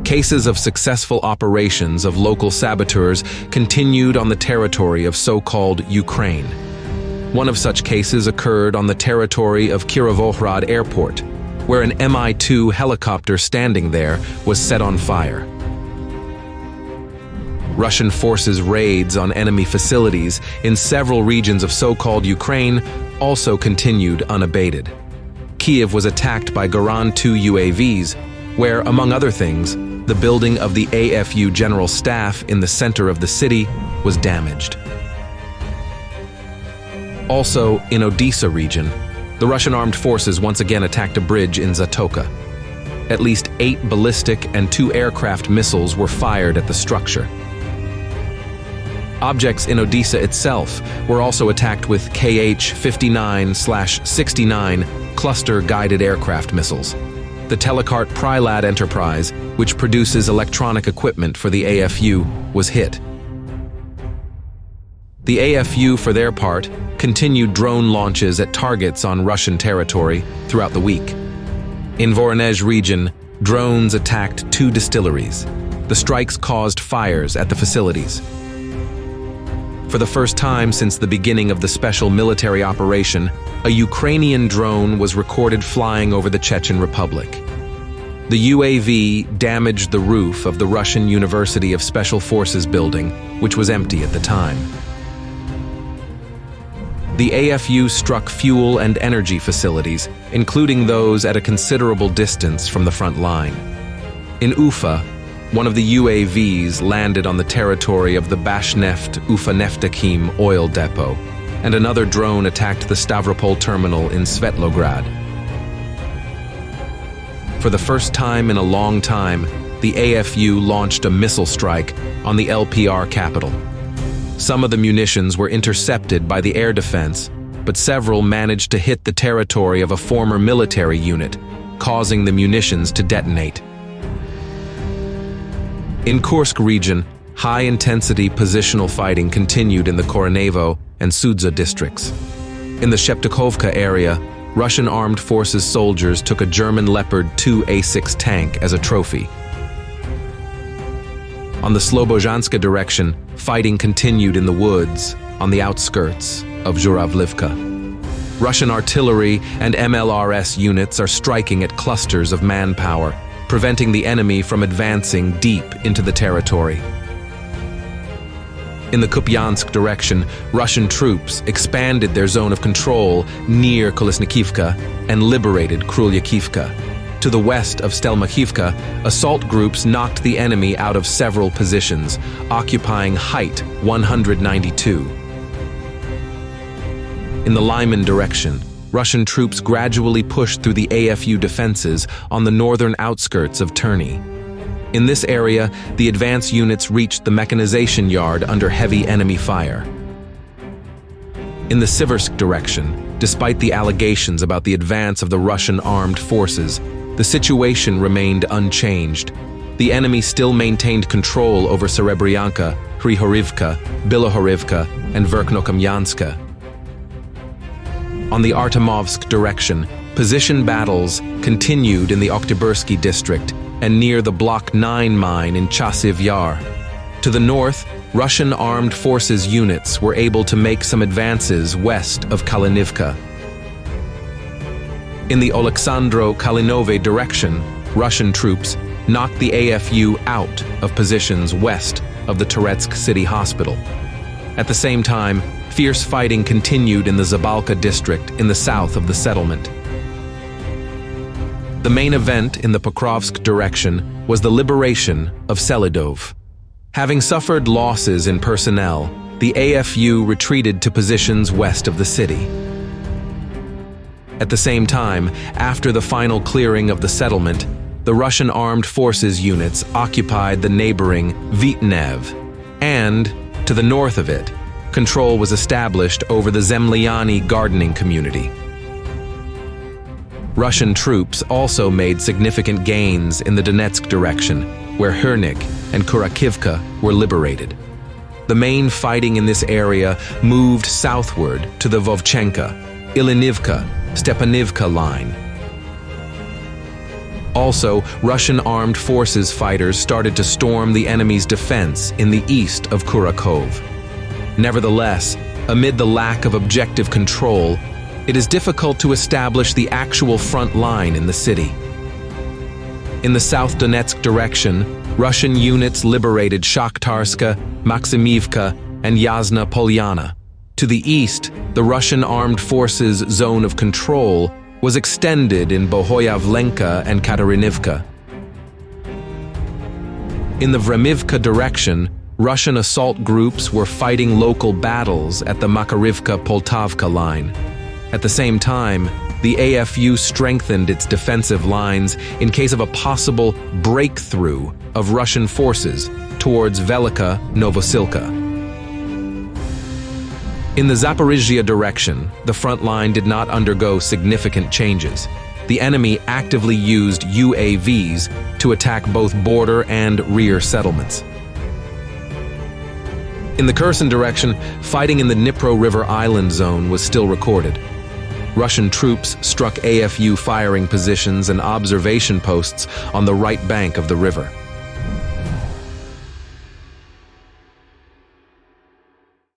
Cases of successful operations of local saboteurs continued on the territory of so-called Ukraine. One of such cases occurred on the territory of Kirovohrad Airport, where an Mi-2 helicopter standing there was set on fire. Russian forces' raids on enemy facilities in several regions of so-called Ukraine also continued unabated. Kiev was attacked by 𝐑𝐮-2 UAVs, where, among other things, the building of the AFU General Staff in the center of the city was damaged. Also, in Odessa region, the Russian armed forces once again attacked a bridge in Zatoka. At least 8 ballistic and 2 aircraft missiles were fired at the structure. Objects in itself were also attacked with Kh-59/69 cluster-guided aircraft missiles. The Telekart Prylad enterprise, which produces electronic equipment for the AFU, was hit. The AFU, for their part, continued drone launches at targets on Russian territory throughout the week. In Voronezh region, drones attacked 2 distilleries. The strikes caused fires at the facilities. For the first time since the beginning of the special military operation, a Ukrainian drone was recorded flying over the Chechen Republic. The UAV damaged the roof of the Russian University of Special Forces building, which was empty at the time. The AFU struck fuel and energy facilities, including those at a considerable distance from the front line. In Ufa, one of the UAVs landed on the territory of the Bashneft Ufa Neftekhim oil depot, and another drone attacked the Stavropol terminal in Svetlograd. For the first time in a long time, the AFU launched a missile strike on the LPR capital. Some of the munitions were intercepted by the air defense, but several managed to hit the territory of a former military unit, causing the munitions to detonate. In Kursk region, high-intensity positional fighting continued in the Koronevo and Sudza districts. In the Sheptukovka area, Russian armed forces soldiers took a German Leopard 2A6 tank as a trophy. On the Slobozhanska direction, fighting continued in the woods on the outskirts of Zhuravlivka. Russian artillery and MLRS units are striking at clusters of manpower, preventing the enemy from advancing deep into the territory. In the Kupiansk direction, Russian troops expanded their zone of control near Kolesnikivka and liberated Krylyakivka. To the west of Stelmakhivka, assault groups knocked the enemy out of several positions, occupying height 192. In the Lyman direction, Russian troops gradually pushed through the AFU defenses on the northern outskirts of Terny. In this area, the advance units reached the mechanization yard under heavy enemy fire. In the Siversk direction, despite the allegations about the advance of the Russian armed forces, the situation remained unchanged. The enemy still maintained control over Serebryanka, Hryhorivka, Bilohorivka, and Verkhnokamianska. On the Artemovsk direction, position battles continued in the Oktyabrski district and near the Block 9 mine in Chasiv Yar. To the north, Russian armed forces units were able to make some advances west of Kalinivka. In the Oleksandro-Kalinove direction, Russian troops knocked the AFU out of positions west of the Toretsk City Hospital. At the same time, fierce fighting continued in the Zabalka district in the south of the settlement. The main event in the Pokrovsk direction was the liberation of Selidov. Having suffered losses in personnel, the AFU retreated to positions west of the city. At the same time, after the final clearing of the settlement, the Russian armed forces units occupied the neighboring Vitnev, and, to the north of it, control was established over the Zemliani gardening community. Russian troops also made significant gains in the Donetsk direction, where Hernik and Kurakivka were liberated. The main fighting in this area moved southward to the Vovchenka, Ilinivka, Stepanivka line. Also, Russian armed forces fighters started to storm the enemy's defense in the east of Kurakov. Nevertheless, amid the lack of objective control, it is difficult to establish the actual front line in the city. In the South Donetsk direction, Russian units liberated Shakhtarska, Maksimivka, and Yasna Polyana. To the east, the Russian armed forces' zone of control was extended in Bohoyavlenka and Katarinivka. In the Vremivka direction, Russian assault groups were fighting local battles at the Makarivka-Poltavka line. At the same time, the AFU strengthened its defensive lines in case of a possible breakthrough of Russian forces towards Velika Novosilka. In the Zaporizhzhia direction, the front line did not undergo significant changes. The enemy actively used UAVs to attack both border and rear settlements. In the Kherson direction, fighting in the Dnipro River Island zone was still recorded. Russian troops struck AFU firing positions and observation posts on the right bank of the river.